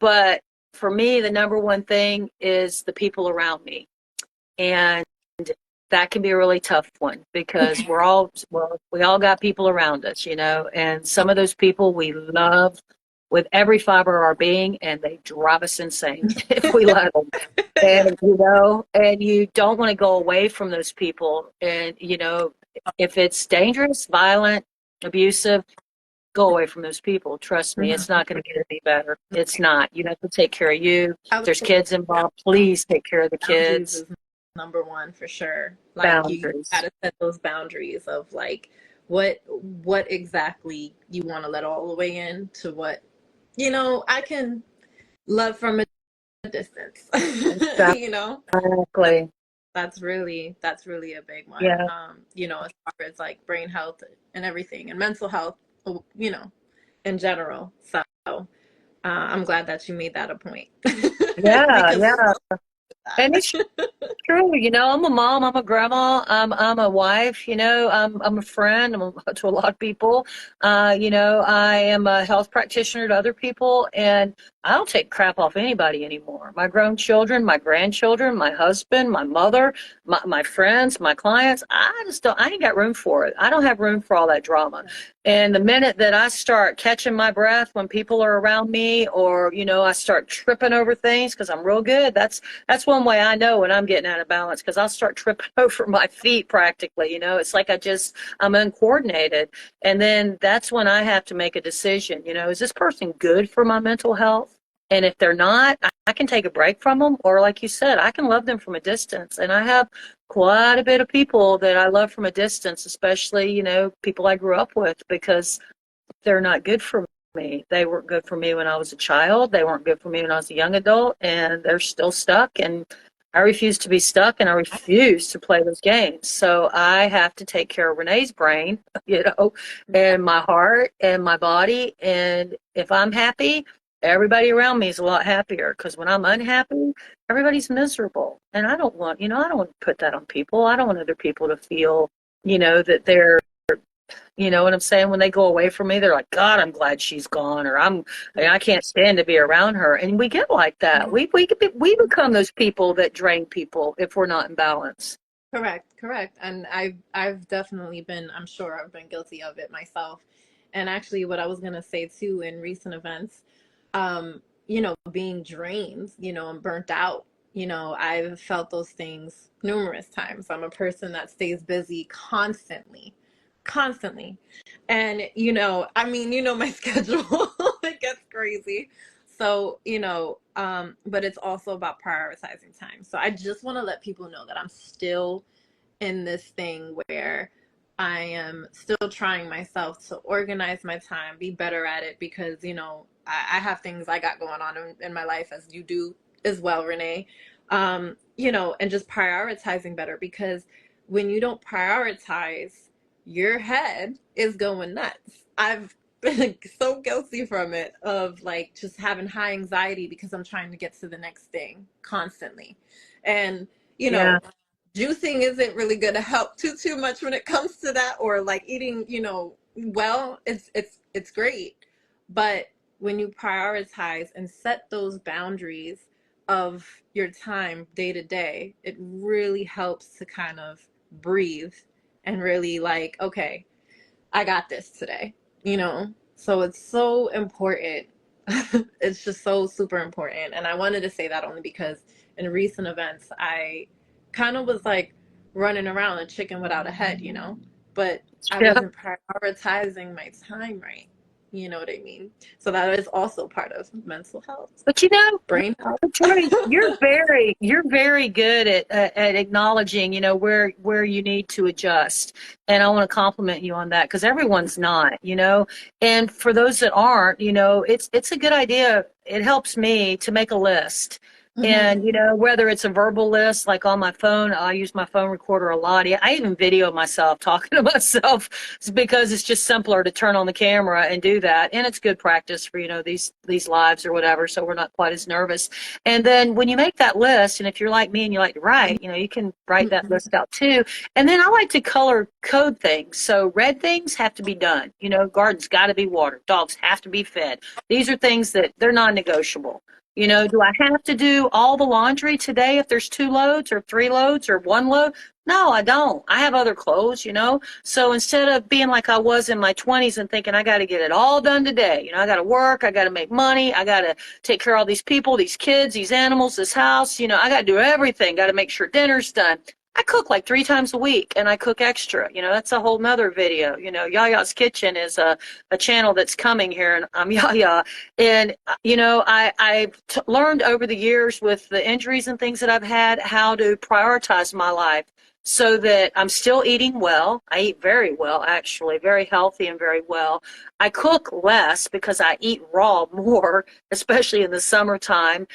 But for me, the number one thing is the people around me. And that can be a really tough one because we all got people around us, and some of those people we love with every fiber of our being, and they drive us insane if we let them. And and you don't want to go away from those people. And if it's dangerous, violent, abusive, go away from those people. Trust me, it's not going to get any better. It's not. You have to take care of you. If there's kids involved, please take care of the kids. Number one for sure. Like you Boundaries. gotta set those boundaries of like what exactly you want to let all the way in to what I can love from a distance. Exactly. That's really a big one. Yeah. As far as like brain health and everything and mental health, in general. So I'm glad that you made that a point. Yeah, yeah. And it's true, I'm a mom, I'm a grandma, I'm a wife, I'm a friend, to a lot of people. I am a health practitioner to other people, and I don't take crap off anybody anymore. My grown children, my grandchildren, my husband, my mother, my friends, my clients, I ain't got room for it. I don't have room for all that drama. And the minute that I start catching my breath when people are around me, or, I start tripping over things because I'm real good, that's one way I know when I'm getting out of balance, because I'll start tripping over my feet practically. It's like I'm uncoordinated. And then that's when I have to make a decision. Is this person good for my mental health? And if they're not, I can take a break from them. Or like you said, I can love them from a distance. And I have quite a bit of people that I love from a distance, especially, people I grew up with, because they're not good for me. They weren't good for me when I was a child. They weren't good for me when I was a young adult, and they're still stuck. And I refuse to be stuck, and I refuse to play those games. So I have to take care of Renee's brain, and my heart and my body. And if I'm happy, everybody around me is a lot happier, because when I'm unhappy, everybody's miserable. And I don't want to put that on people. I don't want other people to feel, that they're, you know what I'm saying? When they go away from me, they're like, God, I'm glad she's gone, or I can't stand to be around her. And we get like that. We become those people that drain people if we're not in balance. Correct. And I've definitely been, I'm sure I've been guilty of it myself. And actually what I was going to say too, in recent events, being drained, and burnt out, I've felt those things numerous times. I'm a person that stays busy constantly. And, my schedule, it gets crazy. So, but it's also about prioritizing time. So I just want to let people know that I'm still in this thing where I am still trying myself to organize my time, be better at it, because, I have things I got going on in my life, as you do as well, Renee, and just prioritizing better, because when you don't prioritize, your head is going nuts. I've been so guilty from it, of like just having high anxiety because I'm trying to get to the next thing constantly. And, Yeah. juicing isn't really going to help too much when it comes to that, or like eating, well, it's great. But when you prioritize and set those boundaries of your time day to day, it really helps to kind of breathe and really like, okay, I got this today, So it's so important. It's just so super important. And I wanted to say that only because in recent events, I kind of was like running around a chicken without a head, but I Yeah. wasn't prioritizing my time right. You know what I mean? So that is also part of mental health, But brain health. Troy, you're very good at acknowledging, where you need to adjust. And I want to compliment you on that, because everyone's not, And for those that aren't, it's a good idea. It helps me to make a list Mhm. And, whether it's a verbal list, like on my phone, I use my phone recorder a lot. Yeah, I even video myself talking to myself because it's just simpler to turn on the camera and do that. And it's good practice for, these lives or whatever. So we're not quite as nervous. And then when you make that list, and if you're like me and you like to write, you can write that Mhm. list out too. And then I like to color code things. So red things have to be done. Gardens got to be watered. Dogs have to be fed. These are things that they're non-negotiable. Do I have to do all the laundry today if there's 2 loads or 3 loads or 1 load? No, I don't. I have other clothes. So instead of being like I was in my 20s and thinking I got to get it all done today, I got to work, I got to make money, I got to take care of all these people, these kids, these animals, this house, I got to do everything, got to make sure dinner's done. I cook like 3 times a week and I cook extra. That's a whole nother video. Yaya's Kitchen is a channel that's coming here, and I'm Yaya. And, I've learned over the years with the injuries and things that I've had how to prioritize my life so that I'm still eating well. I eat very well, actually, very healthy and very well. I cook less because I eat raw more, especially in the summertime.